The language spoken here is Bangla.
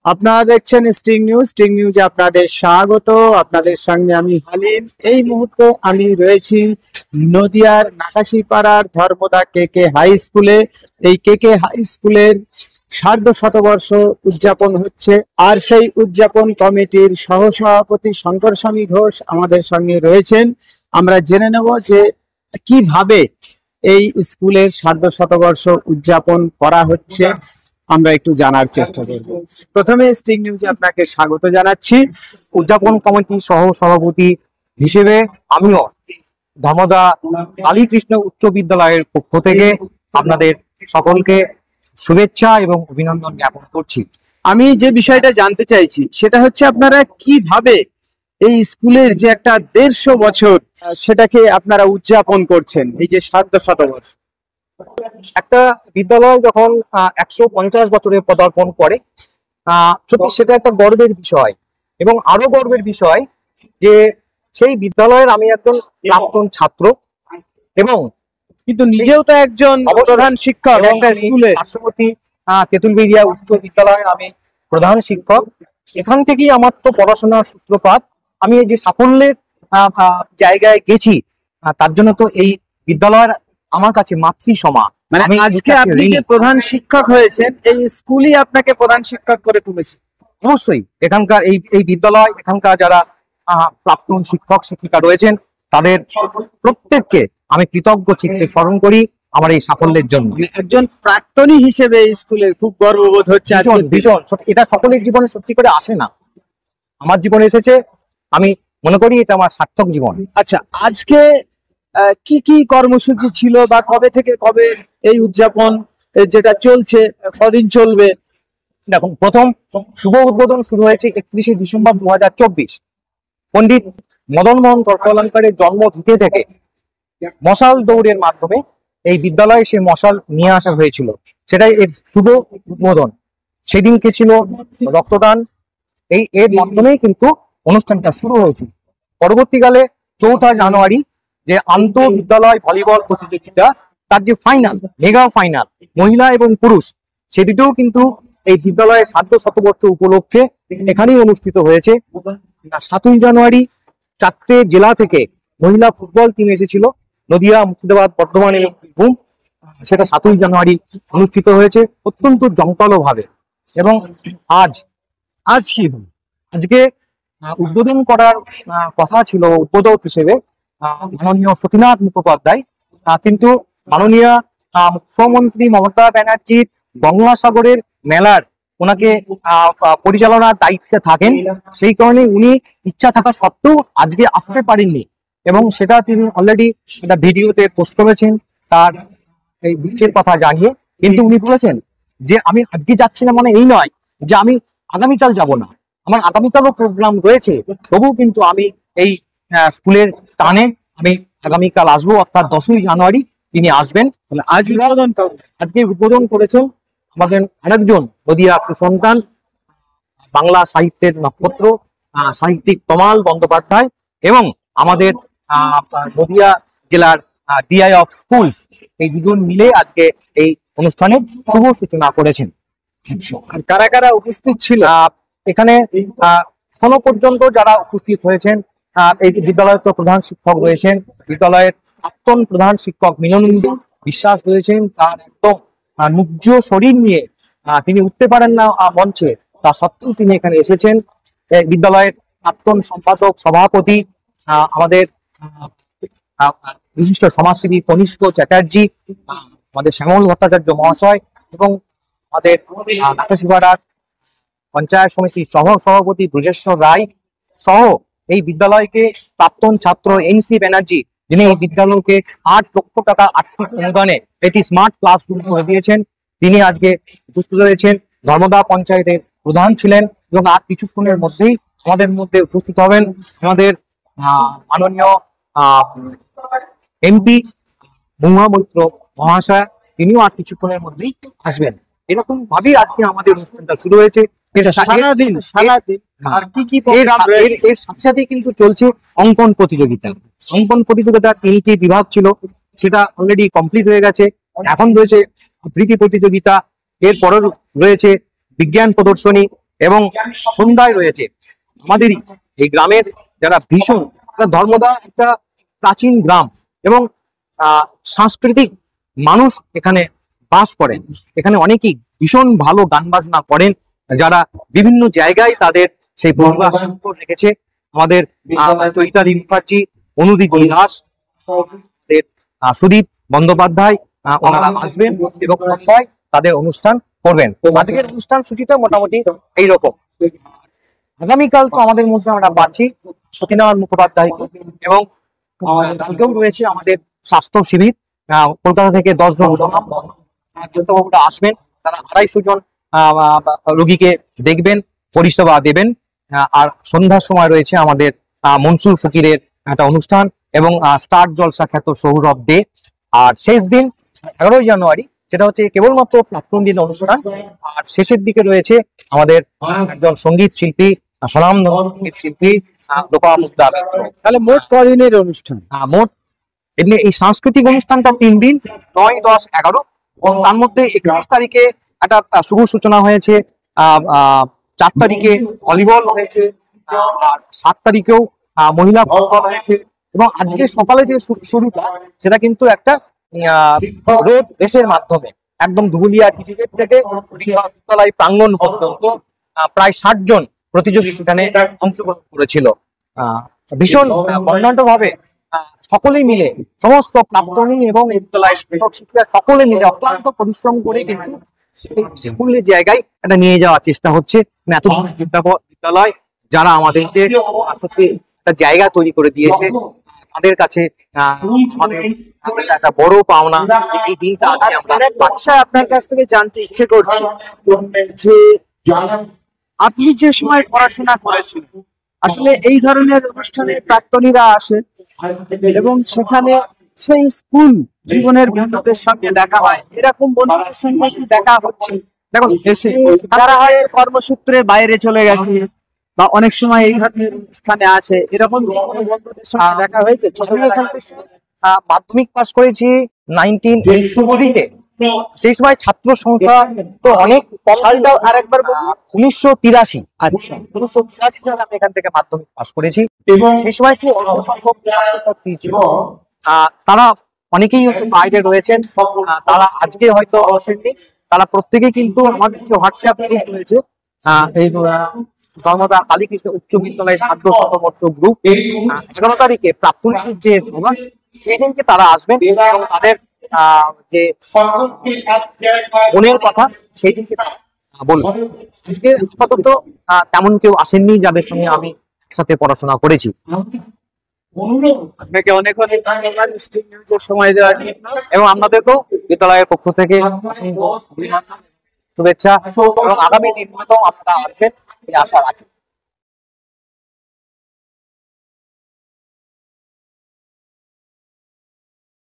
আপনারা দেখছেন স্টিং নিউজে আপনাদের স্বাগত। আপনাদের সঙ্গে আমি হালিম। এই মুহূর্তে আমি রয়েছি নদিয়ার নাকাশিপাড়ার ধর্মদা কেকে হাই স্কুলে। এই কেকে হাই স্কুলের সার্ধশতবর্ষ উদযাপন হচ্ছে, আর সেই উদযাপন কমিটির সহসভাপতি শঙ্কর স্বামী ঘোষ আমাদের সঙ্গে রয়েছেন। আমরা জেনে নেব যে কিভাবে এই স্কুলের সার্ধশতবর্ষ উদযাপন করা হচ্ছে, আমরা একটু জানার চেষ্টা করব। প্রথমে স্টিং নিউজে আপনাকে স্বাগত জানাচ্ছি। উদযাপন কমিটির সহ সভাপতি হিসেবে আমিও ধর্মদা কালীকৃষ্ণ উচ্চ বিদ্যালয়ের পক্ষ থেকে আপনাদের সকলকে শুভেচ্ছা এবং অভিনন্দন জ্ঞাপন করছি। আমি যে বিষয়টা জানতে চাইছি সেটা হচ্ছে আপনারা কিভাবে এই স্কুলের যে একটা 150 বছর সেটাকে আপনারা উদযাপন করছেন, এই যে সার্ধশতবর্ষ। একটা বিদ্যালয় যখন 150 বছরে পদার্পণ করে, সত্যি সেটা একটা গর্বের বিষয়। এবং আরো গর্বের বিষয় যে সেই বিদ্যালয়ের আমি একজন প্রাক্তন ছাত্র, এবং কিন্তু নিজেও তো একজন প্রধান শিক্ষক একটা স্কুলে। পার্শ্ববর্তী তেঁতুলবেড়িয়া উচ্চ বিদ্যালয়ের আমি প্রধান শিক্ষক। এখান থেকেই আমার তো পড়াশোনার সূত্রপাত। আমি এই যে সাফল্যের জায়গায় গেছি, তার জন্য তো এই বিদ্যালয়ের আমার কাছে মাতৃসমা। মানে আজকে আপনি যে প্রধান শিক্ষক হয়েছেন, এই স্কুলই আপনাকে প্রধান শিক্ষক করে তুলেছে। অবশ্যই এখানকার এই বিদ্যালয়, এখানকার যারা প্রাক্তন শিক্ষক শিক্ষিকা রয়েছেন, তাদের প্রত্যেককে আমি কৃতজ্ঞ চিত্তে স্মরণ করি আমার এই সাফল্যের জন্য। একজন প্রাক্তনী হিসেবে এই স্কুলের খুব গর্ববোধ হচ্ছে। ভীষণ। এটা সকলের জীবনে সত্যি করে আসে না, আমার জীবনে এসেছে। আমি মনে করি এটা আমার সার্থক জীবন। আচ্ছা, আজকে কি কি কর্মসূচি ছিল বা কবে থেকে কবে এই উদযাপন যেটা চলছে, কদিন চলবে? দেখুন, প্রথম শুভ উদ্বোধন শুরু হয়েছে 31শে ডিসেম্বর 2024। পণ্ডিত মদন মোহন তর্কালঙ্কারের জন্মতিথি থেকে মশাল দৌড়ের মাধ্যমে এই বিদ্যালয়ে সে মশাল নিয়ে আসা হয়েছিল, সেটাই এর শুভ উদ্বোধন। সেদিনকে ছিল রক্তদান। এর মাধ্যমেই কিন্তু অনুষ্ঠানটা শুরু হয়েছিল। পরবর্তীকালে 4 জানুয়ারি যে আন্তঃ বিদ্যালয় ভলিবল প্রতিযোগিতা, তার যে ফাইনাল, মেগা ফাইনাল মহিলা এবং পুরুষ, সেটিতেও কিন্তু এই বিদ্যালয়ের সার্ধশতবর্ষ উপলক্ষে এখানেই অনুষ্ঠিত হয়েছে। 7 জানুয়ারি 4টে জেলা থেকে মহিলা ফুটবল টিম এসেছিল, নদিয়া, মুর্শিদাবাদ, বর্ধমান এবং বীরভূম। সেটা 7 জানুয়ারি অনুষ্ঠিত হয়েছে অত্যন্ত জমকালো ভাবে। এবং আজ কি হলো? আজকে উদ্বোধন করার কথা ছিল উদ্বোধক হিসেবে মাননীয় সতীনাথ মুখোপাধ্যায়, কিন্তু মাননীয় মুখ্যমন্ত্রী মমতা ব্যানার্জির গঙ্গাসাগরের মেলার ওনাকে পরিচালনার দায়িত্বে থাকেন। সেই কারণে উনি ইচ্ছা থাকা সত্ত্বেও আজকে আসতে পারেননি, এবং সেটা তিনি অলরেডি একটা ভিডিওতে পোস্ট করেছেন তার এই দুঃখের কথা জানিয়ে। কিন্তু উনি বলেছেন যে আমি আজকে যাচ্ছি না মানে এই নয় যে আমি আগামীকাল যাব না, আমার আগামীকালও প্রোগ্রাম রয়েছে, তবুও কিন্তু আমি এই স্কুলের টানে আমি আগামীকাল আসবো, অর্থাৎ 10ই জানুয়ারি তিনি আসবেন। আজকে উদ্বোধন করেছেন আমাদের আরেকজন নদিয়া সুসন্তান, বাংলা সাহিত্যের নক্ষত্র, সাহিত্যিক তমাল বন্দ্যোপাধ্যায়, এবং আমাদের নদিয়া জেলার ডিআই অফ স্কুলস, এই দুজন মিলে আজকে এই অনুষ্ঠানের শুভ সূচনা করেছেন। আর কারা কারা উপস্থিত ছিল এখানে? এখনো পর্যন্ত যারা উপস্থিত হয়েছেন, এই বিদ্যালয়ের তো প্রধান শিক্ষক রয়েছেন, বিদ্যালয়ের প্রাক্তন প্রধান শিক্ষক মিলনন্দু বিশ্বাস রয়েছেন। তার একদম নুজ্জ শরীর নিয়ে তিনি উঠতে পারেন না মঞ্চে, তা সত্ত্বেও তিনি এখানে এসেছেন। বিদ্যালয়ের প্রাক্তন সম্পাদক সভাপতি, আমাদের বিশিষ্ট সমাজসেবী কনিষ্ঠ চ্যাটার্জি, আমাদের শ্যামল ভট্টাচার্য মহাশয়, এবং আমাদের নাকাশিপাড়ার পঞ্চায়েত সমিতির সহ সভাপতি ব্রজেশ্বর রায় সহ এই বিদ্যালয়কে প্রাক্তন ছাত্র এনসি ব্যানার্জি, যিনি এই বিদ্যালয়কে 8 লক্ষ টাকা আর্থিক অনুদানে একটি স্মার্ট ক্লাসরুম করে দিয়েছেন, তিনি আজকে উপস্থিত হয়েছেন। ধর্মদা পঞ্চায়েতের প্রধান ছিলেন, এবং আর কিছুক্ষণের মধ্যেই আমাদের মধ্যে উপস্থিত হবেন আমাদের মাননীয় এমপি মহুয়া মৈত্র মহাশয়, তিনিও আর কিছুক্ষণের মধ্যেই আসবেন। এরকম ভাবেই আজকে আমাদের অনুষ্ঠানটা শুরু হয়েছে। এর সাথে সাথে কিন্তু চলছে অঙ্কন প্রতিযোগিতা। অঙ্কন প্রতিযোগিতা 3টি বিভাগ ছিল, সেটা অলরেডি কমপ্লিট হয়ে গেছে। এখন রয়েছে আবৃত্তি প্রতিযোগিতা, এরপরে রয়েছে বিজ্ঞান প্রদর্শনী, এবং সন্ধ্যায় রয়েছে আমাদেরই এই গ্রামের যারা ভীষণ ধর্মদা একটা প্রাচীন গ্রাম এবং সাংস্কৃতিক মানুষ এখানে বাস করেন। এখানে অনেকেই ভীষণ ভালো গান বাজনা করেন, যারা বিভিন্ন জায়গায় তাদের সেই প্রতিভা রেখেছে। আমাদের চৈতালি মুখার্জি, অনুদিতি দাস, সুদীপ বন্দ্যোপাধ্যায় ওনারা আসবেন এবং সবাই তাদের অনুষ্ঠান করবেন। আজকের অনুষ্ঠান সূচিটা মোটামুটি এইরকম। আগামীকাল তো আমাদের মধ্যে আমরা পাচ্ছি সতীনারায়ণ মুখোপাধ্যায় এবং কালকেও রয়েছে আমাদের স্বাস্থ্য শিবির। কলকাতা থেকে 10 জন ডাক্তারবাবুরা আসবেন, তারা 250 জন রোগীকে দেখবেন, পরিষেবা দেবেন। আর সন্ধ্যার সময় রয়েছে আমাদের মনসুর ফকিরের একটা অনুষ্ঠান এবং স্টার জলসা খ্যাত সৌরভ দে। আর শেষ দিন 11ই জানুয়ারি, সেটা হচ্ছে কেবলমাত্র প্রাক্তন দিন অনুষ্ঠান। আর শেষের দিকে রয়েছে আমাদের একজন সঙ্গীত শিল্পী, স্বনামধন্য সঙ্গীত শিল্পী লোপামুদ্রা মিত্র। তাহলে মোট কদিনের অনুষ্ঠান? মোট এমনি এই সাংস্কৃতিক অনুষ্ঠানটা 3 দিন, 9, 10, 11। তার মধ্যে 31 তারিখে একটা শুভ সূচনা হয়েছে, 4 তারিখে ভলিবল হয়েছে, আর 7 তারিখেও মহিলা ফুটবল হয়েছে এবং আজকে সকালে যে শুরুটা সেটা কিন্তু একটা রোড রেসের মাধ্যমে একদম ধুলিয়া টিকিট থেকে বিদ্যালয় প্রাঙ্গণ পর্যন্ত প্রায় 60 জন প্রতিযোগী সেখানে অংশগ্রহণ করেছিল। ভীষণ বর্ণাঢ্য ভাবে সকলেই মিলে, সমস্ত প্রাক্তনী এবং বিদ্যালয়ের শিক্ষক শিক্ষিকা সকলে মিলে অক্লান্ত পরিশ্রম করে কিন্তু স্কুলের জায়গায় এটা নিয়ে যাওয়ার চেষ্টা হচ্ছে। এত বিদ্যালয় যারা আমাদেরকে একটা জায়গা তৈরি করে দিয়েছে, তাদের কাছে আমাদের একটা বড় পাওনা। এই দিনটা বাদশা, আপনার কাছ থেকে জানতে ইচ্ছে করছে যে আপনি যে সময় পড়াশোনা করেছিলেন, আসলে এই ধরনের অনুষ্ঠানে প্রাক্তনীরা আসে এবং সেখানে সেই স্কুল জীবনের বন্ধুদের সঙ্গে দেখা হয়, এরকম বন্ধুদের সঙ্গে কি দেখা হচ্ছে? দেখুন, এসে যারা হয়তো কর্মসূত্রে বাইরে চলে গেছে বা অনেক সময় এই ধরনের অনুষ্ঠানে আসে, এরকম বন্ধুদের সঙ্গে দেখা হয়েছে? মাধ্যমিক পাস করেছি 1983-তে। সেই সময় ছাত্র সংখ্যা তো অনেক কম। আরেকবার 1983। আচ্ছা, 1983 সালে আমি এখান থেকে মাধ্যমিক পাস করেছি এবং সেই সময় খুব অল্প সংখ্যক ছাত্রছাত্রী ছিল। তারা অনেকেই বাইরে রয়েছেন, তারা আজকে হয়তো আসেননি। তারা প্রত্যেকেই কিন্তু আমাদের যে হোয়াটসঅ্যাপ গ্রুপ রয়েছে, এই ধর্মদা কালীকৃষ্ণ উচ্চ বিদ্যালয়ের ছাত্র শতবর্ষ গ্রুপ, 11 তারিখে প্রাথমিক যে সভা, এই দিনকে তারা আসবেন এবং তাদের যে মনের কথা সেই দিনকে বলবেন। আজকে আপাতত তেমন কেউ আসেননি যাদের সঙ্গে আমি একসাথে পড়াশোনা করেছি। আপনাকে অনেক অনেক ধন্যবাদ স্টিং নিউজের সময় দেওয়ার জন্য এবং আপনাদেরকেও বিদ্যালয়ের পক্ষ থেকে শুভেচ্ছা এবং আগামী দিনগুলোতেও আপনারা আসবেন এই আশা রাখি।